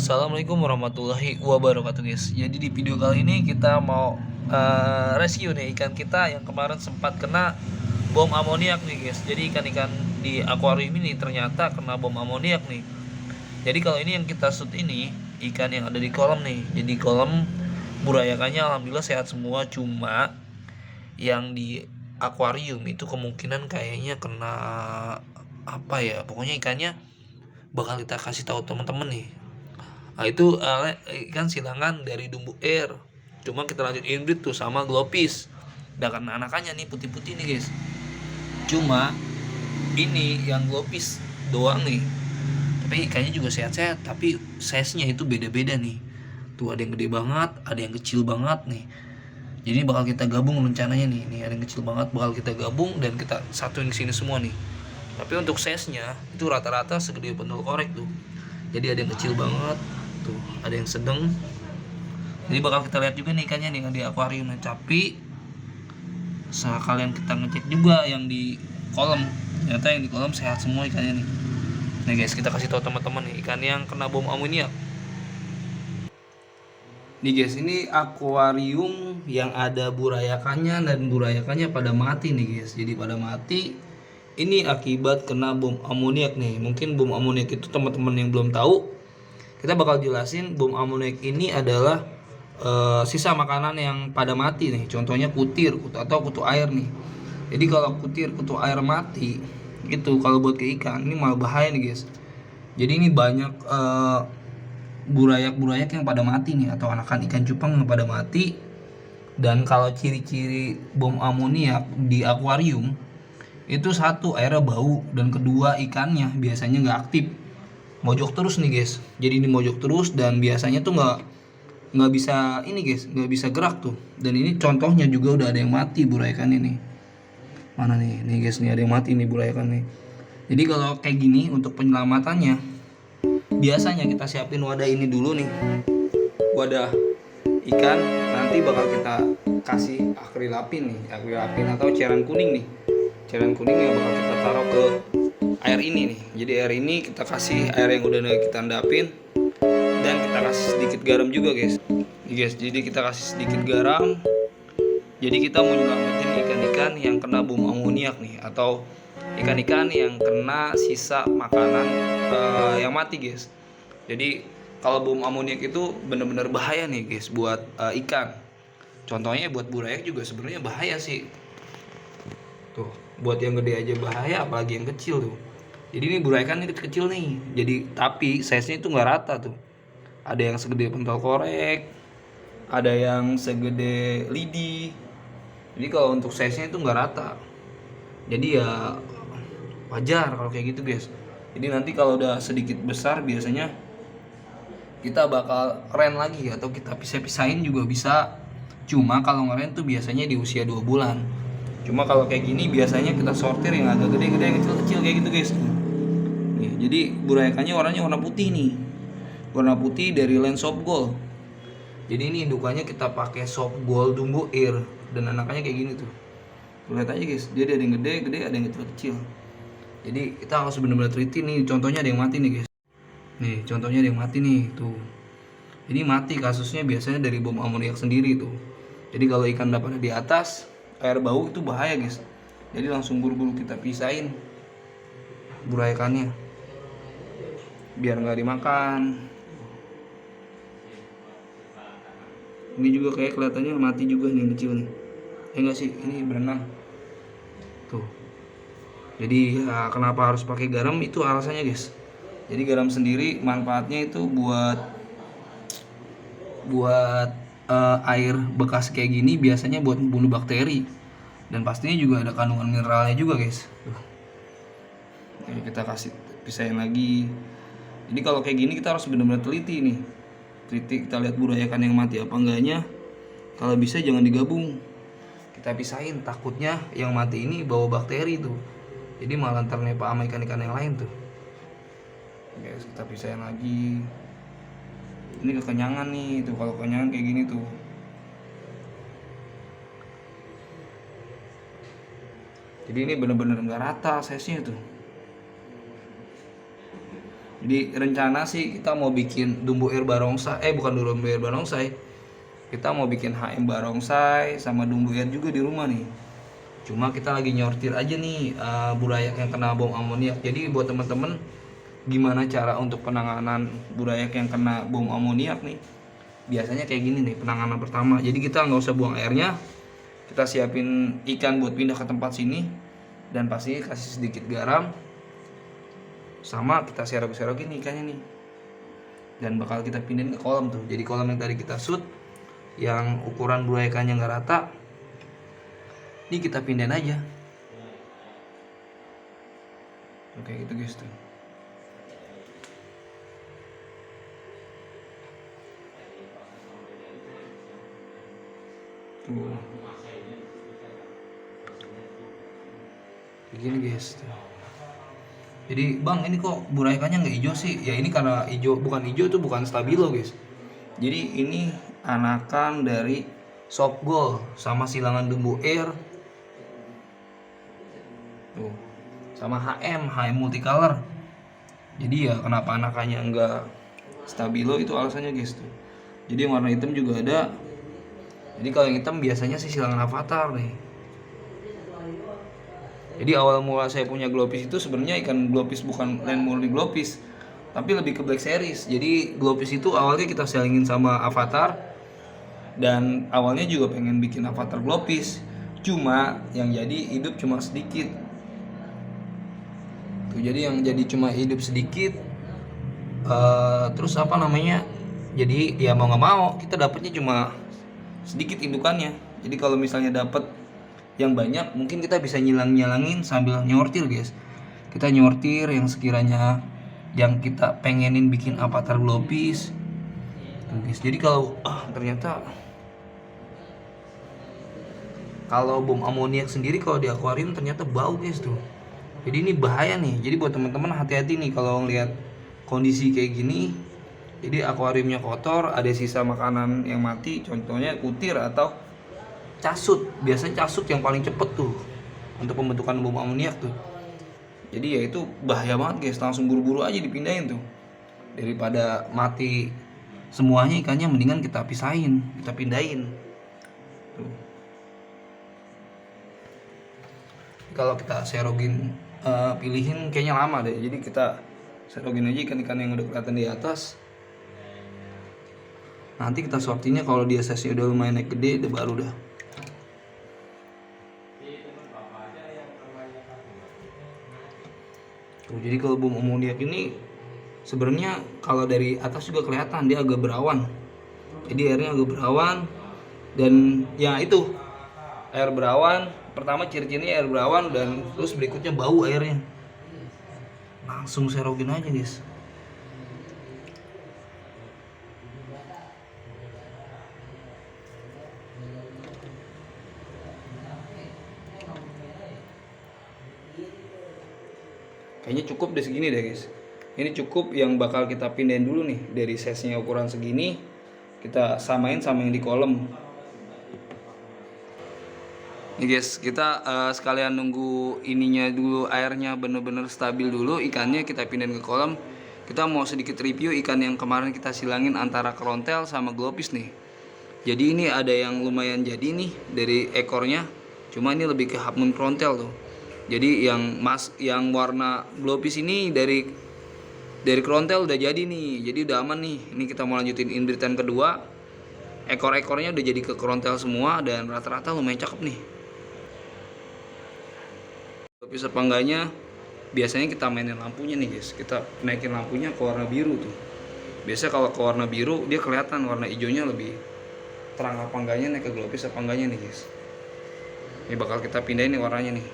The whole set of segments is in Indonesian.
Assalamualaikum warahmatullahi wabarakatuh guys. Jadi di video kali ini kita mau rescue nih ikan kita yang kemarin sempat kena bom amoniak nih guys. Jadi ikan-ikan di akuarium ini ternyata kena bom amoniak nih. Jadi kalau ini yang kita shoot ini ikan yang ada di kolam nih. Jadi kolam burayakannya alhamdulillah sehat semua, cuma yang di akuarium itu kemungkinan kayaknya kena apa ya, pokoknya ikannya bakal kita kasih tahu teman-teman nih. Nah itu ikan silangan dari Dumbu Air. Cuma kita lanjut inbreed tuh sama Glopis. Dan karena anakannya nih putih-putih nih guys. Cuma ini yang Glopis doang nih. Tapi ikannya juga sehat-sehat. Tapi size-nya itu beda-beda nih. Tuh ada yang gede banget, ada yang kecil banget nih. Jadi bakal kita gabung rencananya nih. Nih ada yang kecil banget bakal kita gabung dan kita satuin ke sini semua nih. Tapi untuk size-nya itu rata-rata segede pentol korek tuh. Jadi ada yang kecil banget, tuh ada yang sedang. Jadi bakal kita lihat juga nih ikannya nih di akuarium. Tapi sekalian kita ngecek juga yang di kolam. Ternyata yang di kolam sehat semua ikannya nih. Nih guys, kita kasih tahu teman-teman nih ikan yang kena bom amoniak. Nih guys, ini akuarium yang ada burayakannya dan burayakannya pada mati nih guys. Jadi pada mati ini akibat kena bom amoniak nih. Mungkin bom amoniak itu teman-teman yang belum tahu, kita bakal jelasin bom amoniak ini adalah sisa makanan yang pada mati nih. Contohnya kutir atau kutu air nih. Jadi kalau kutu air mati itu kalau buat ke ikan ini malah bahaya nih guys. Jadi ini banyak burayak-burayak yang pada mati nih, atau anakan ikan cupang yang pada mati. Dan kalau ciri-ciri bom amoniak di akuarium itu satu, airnya bau, dan kedua ikannya biasanya nggak aktif, mojok terus nih guys. Jadi ini mojok terus dan biasanya tuh nggak bisa ini guys, nggak bisa gerak tuh. Dan ini contohnya juga udah ada yang mati burayakan ini. Mana nih guys, nih ada yang mati nih burayakan nih. Jadi kalau kayak gini untuk penyelamatannya biasanya kita siapin wadah ini dulu nih, wadah ikan. Nanti bakal kita kasih akrilapin nih, akrilapin atau cairan kuning nih, cairan kuning yang bakal kita taruh ke air ini nih. Jadi air ini kita kasih air yang udah kita endapin, dan kita kasih sedikit garam juga guys. Jadi kita kasih sedikit garam. Jadi kita mau nyelamatin ikan-ikan yang kena bom amoniak nih, atau ikan-ikan yang kena sisa makanan yang mati guys. Jadi kalau bom amoniak itu benar-benar bahaya nih guys buat ikan. Contohnya buat burayak juga sebenarnya bahaya sih. Tuh, buat yang gede aja bahaya, apalagi yang kecil tuh. Jadi ini burayakan ini kecil nih. Jadi tapi size-nya itu nggak rata tuh. Ada yang segede pentol korek, ada yang segede lidi. Jadi kalau untuk size-nya itu nggak rata. Jadi ya wajar kalau kayak gitu guys. Jadi nanti kalau udah sedikit besar biasanya kita bakal ren lagi atau kita pisah-pisahin juga bisa. Cuma kalau ngeren tuh biasanya di usia 2 bulan. Cuma kalau kayak gini biasanya kita sortir yang agak gede-gede, yang kecil-kecil kayak gitu guys. Nih, jadi burayakannya warnanya warna putih nih. Warna putih dari line soft gold. Jadi ini indukannya kita pakai soft gold Dumbu Air dan anakannya kayak gini tuh. Lihat aja guys, dia ada yang gede-gede, ada yang kecil-kecil. Jadi kita harus benar-benar teliti nih. Contohnya ada yang mati nih guys. Nih, contohnya ada yang mati nih tuh. Ini mati kasusnya biasanya dari bom amoniak sendiri tuh. Jadi kalau ikan dapat di atas, air bau itu bahaya guys. Jadi langsung buru-buru kita pisahin burayakannya biar nggak dimakan. Ini juga kayak kelihatannya mati juga nih yang kecil nih. Enggak sih, ini berenang tuh. Jadi ya, kenapa harus pakai garam itu alasannya guys. Jadi garam sendiri manfaatnya itu buat air bekas kayak gini biasanya buat membunuh bakteri, dan pastinya juga ada kandungan mineralnya juga guys. Oke, kita kasih pisahin lagi. Jadi kalau kayak gini kita harus benar-benar teliti nih. Teliti, kita lihat burayakan yang mati apa enggaknya. Kalau bisa jangan digabung, kita pisahin, takutnya yang mati ini bawa bakteri tuh. Jadi malah ntar nepa sama ikan-ikan yang lain tuh. Guys, kita pisahin lagi. Ini kekenyangan nih tuh, kalau kekenyangan kayak gini tuh. Jadi ini bener-bener nggak rata size-nya tuh. Jadi rencana sih kita mau bikin dumbu air barongsai, bukan dumbu air barongsai. Kita mau bikin HM barongsai sama dumbu air juga di rumah nih. Cuma kita lagi nyortir aja nih burayak yang kena bom amoniak. Jadi buat teman-teman, gimana cara untuk penanganan burayak yang kena bom amoniak nih? Biasanya kayak gini nih penanganan pertama. Jadi kita nggak usah buang airnya, kita siapin ikan buat pindah ke tempat sini, dan pasti kasih sedikit garam, sama kita serok-serokin ikannya nih, dan bakal kita pindahin ke kolam tuh. Jadi kolam yang tadi kita shoot yang ukuran burayakannya nggak rata, ini kita pindahin aja. Oke gitu guys tuh. Begini guys tuh. Jadi bang, ini kok burayakannya nggak hijau sih? Ya ini karena hijau, bukan hijau, itu bukan stabilo guys. Jadi ini anakan dari soft gold sama silangan dumbu air tuh, sama HM multicolor. Jadi ya kenapa anakannya nggak stabilo itu alasannya guys tuh. Jadi yang warna hitam juga ada. Jadi kalau yang hitam biasanya sih silangan avatar nih. Jadi awal mula saya punya glowfish itu sebenarnya ikan glowfish bukan land murni glowfish, tapi lebih ke black series. Jadi glowfish itu awalnya kita selingin sama avatar, dan awalnya juga pengen bikin avatar glowfish. Cuma yang jadi hidup cuma sedikit. Tuh, jadi yang jadi cuma hidup sedikit. Terus apa namanya? Jadi ya mau nggak mau kita dapatnya cuma sedikit indukannya. Jadi kalau misalnya dapat yang banyak, mungkin kita bisa nyilangin sambil nyortir guys. Kita nyortir yang sekiranya yang kita pengenin bikin avatar glowfish guys. Jadi kalau ternyata kalau bom amoniak sendiri kalau di akuarium ternyata bau guys tuh. Jadi ini bahaya nih. Jadi buat teman-teman hati-hati nih kalau ngelihat kondisi kayak gini. Jadi akuariumnya kotor, ada sisa makanan yang mati, contohnya kutir atau casut. Biasanya casut yang paling cepet tuh untuk pembentukan bom amoniak tuh. Jadi ya itu bahaya banget guys, langsung buru-buru aja dipindahin tuh. Daripada mati semuanya ikannya, mendingan kita pisahin, kita pindahin tuh. Kalau kita serogin pilihin kayaknya lama deh. Jadi kita serogin aja ikan-ikan yang udah kelihatan di atas. Nanti kita sortinya kalau dia size udah lumayan naik gede, udah baru dah. Tuh, jadi kalau bom amoniak ini sebenarnya kalau dari atas juga kelihatan dia agak berawan. Jadi airnya agak berawan, dan ya itu air berawan. Pertama ciri-cirinya air berawan, dan terus berikutnya bau airnya. Langsung serogin aja guys. Kayaknya cukup deh segini deh guys. Ini cukup yang bakal kita pindahin dulu nih. Dari size-nya ukuran segini kita samain sama yang di kolam. Nih guys, kita sekalian nunggu ininya dulu, airnya bener-bener stabil dulu, ikannya kita pindahin ke kolam. Kita mau sedikit review ikan yang kemarin kita silangin antara kerontel sama glowfish nih. Jadi ini ada yang lumayan jadi nih dari ekornya. Cuma ini lebih ke half moon kerontel tuh. Jadi yang warna glowfish ini dari kerontel udah jadi nih. Jadi udah aman nih. Ini kita mau lanjutin inbreedan kedua. Ekor-ekornya udah jadi ke kerontel semua, dan rata-rata lumayan cakep nih. Glowfish apa enggaknya, biasanya kita mainin lampunya nih guys. Kita naikin lampunya ke warna biru tuh. Biasanya kalau ke warna biru dia kelihatan, warna hijaunya lebih terang apa enggaknya, naik ke glowfish apa enggaknya nih guys. Ini bakal kita pindahin nih warnanya nih.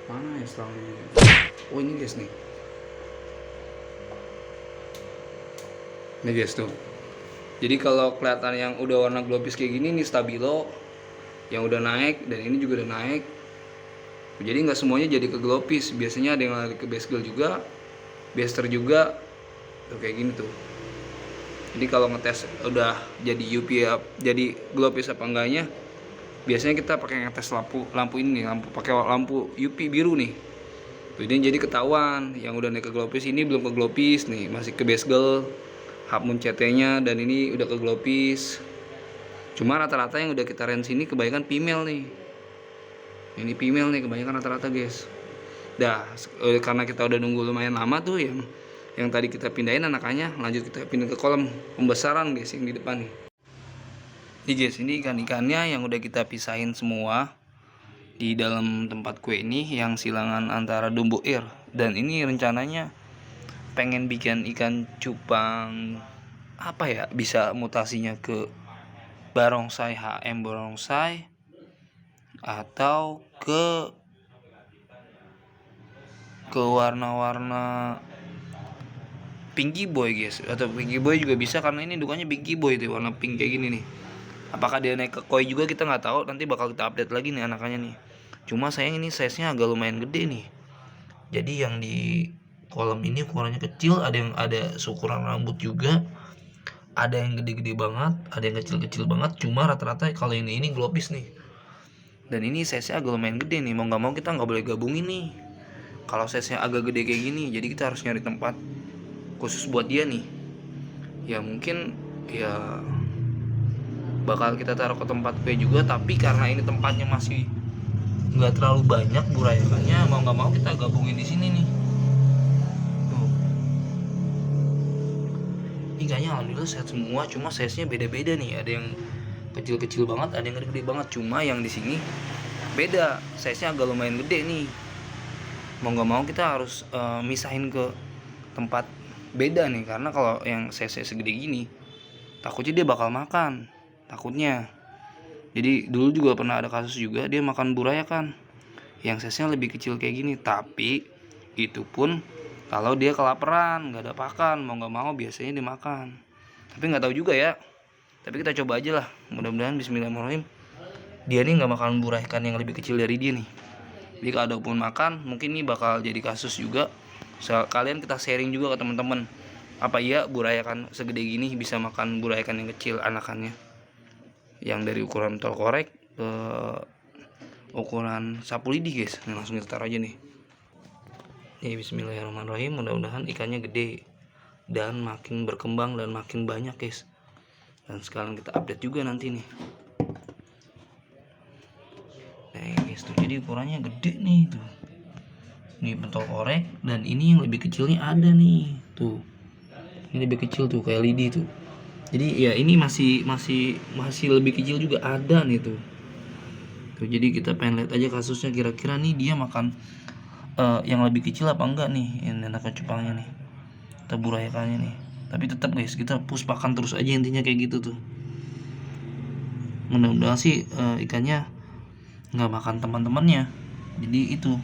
Mana ya selanjutnya? Oh ini guys nih. Ini guys tuh. Jadi kalau kelihatan yang udah warna glowfish kayak gini nih stabilo, yang udah naik, dan ini juga udah naik. Jadi nggak semuanya jadi ke glowfish. Biasanya ada yang lari ke basegel juga, baster juga. Tuh kayak gini tuh. Jadi kalau ngetes udah jadi UP ya, jadi glowfish apa enggaknya, biasanya kita pakai ngetes lampu ini nih, pakai lampu UV biru nih. Tuh, ini jadi ketahuan yang udah naik ke glopis, ini belum ke glopis nih, masih ke basegel half moon CT-nya, dan ini udah ke glopis. Cuma rata-rata yang udah kita range ini kebanyakan female nih. Ini female nih kebanyakan rata-rata guys. Dah, karena kita udah nunggu lumayan lama tuh, yang tadi kita pindahin anakannya, lanjut kita pindah ke kolam pembesaran guys yang di depan nih. Nih guys, ini ikan-ikannya yang udah kita pisahin semua di dalam tempat kue ini, yang silangan antara Dumbo Air. Dan ini rencananya pengen bikin ikan cupang apa ya, bisa mutasinya ke barongsai HM barongsai atau ke warna-warna pinky boy guys, atau pinky boy juga bisa karena ini dukanya pinky boy tuh, warna pink kayak gini nih. Apakah dia naik ke koi juga kita nggak tahu, nanti bakal kita update lagi nih anakannya nih. Cuma sayang ini size nya agak lumayan gede nih, jadi yang di kolam ini ukurannya kecil, ada yang ada seukuran rambut juga, ada yang gede-gede banget, ada yang kecil-kecil banget. Cuma rata-rata kalau ini glopis nih, dan ini size nya agak lumayan gede nih. Mau nggak mau kita nggak boleh gabungin nih kalau size-nya agak gede kayak gini. Jadi kita harus nyari tempat khusus buat dia nih. Ya mungkin ya bakal kita taruh ke tempat kue juga, tapi karena ini tempatnya masih nggak terlalu banyak burayakannya, mau nggak mau kita gabungin di sini nih. Tuh. Ikannya alhamdulillah sehat semua, cuma size-nya beda-beda nih. Ada yang kecil-kecil banget, ada yang gede-gede banget. Cuma yang di sini beda, size-nya agak lumayan gede nih. Mau nggak mau kita harus misahin ke tempat beda nih, karena kalau yang size segede gini takutnya dia bakal makan, takutnya. Jadi dulu juga pernah ada kasus juga, dia makan burayakan yang size-nya lebih kecil kayak gini. Tapi itu pun kalau dia kelaparan, nggak ada pakan, mau nggak mau biasanya dimakan. Tapi nggak tahu juga ya, tapi kita coba aja lah, mudah-mudahan bismillahirrahmanirrahim dia nih nggak makan burayakan yang lebih kecil dari dia nih. Jadi kalau ada pun makan, mungkin ini bakal jadi kasus juga. Kalian kita sharing juga ke teman-teman, apa iya burayakan segede gini bisa makan burayakan yang kecil anakannya, yang dari ukuran tol korek ke ukuran sapu lidi guys. Nah, langsung kita taruh aja nih. Nih, bismillahirrahmanirrahim, mudah-mudahan ikannya gede dan makin berkembang dan makin banyak guys. Dan sekarang kita update juga nanti nih. Nah guys, tuh jadi ukurannya gede nih tuh. Ini pentol korek, dan ini yang lebih kecilnya ada nih tuh. Ini lebih kecil tuh kayak lidi tuh. Jadi ya ini masih lebih kecil juga ada nih tuh. Tuh jadi kita pengen lihat aja kasusnya, kira-kira nih dia makan yang lebih kecil apa enggak nih, yang enakan cupangnya nih, kita burayakannya nih. Tapi tetap guys, kita push pakan terus aja intinya kayak gitu tuh. Mudah-mudahan sih ikannya nggak makan teman-temannya. Jadi itu,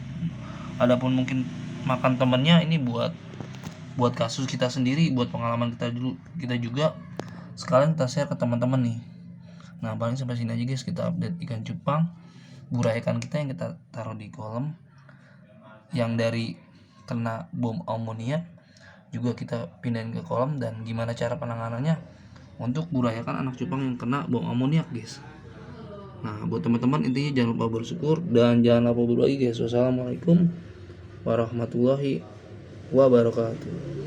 adapun mungkin makan temannya, ini buat kasus kita sendiri, buat pengalaman kita juga, sekalian kita share ke teman-teman nih. Nah paling sampai sini aja guys, kita update ikan cupang burayakan kita yang kita taruh di kolam, yang dari kena bom amoniak juga kita pindahin ke kolam, dan gimana cara penanganannya untuk burayakan anak cupang yang kena bom amoniak guys. Nah buat teman-teman intinya jangan lupa bersyukur dan jangan lupa berbagi guys. Wassalamualaikum warahmatullahi wabarakatuh.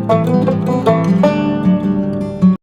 Thank you.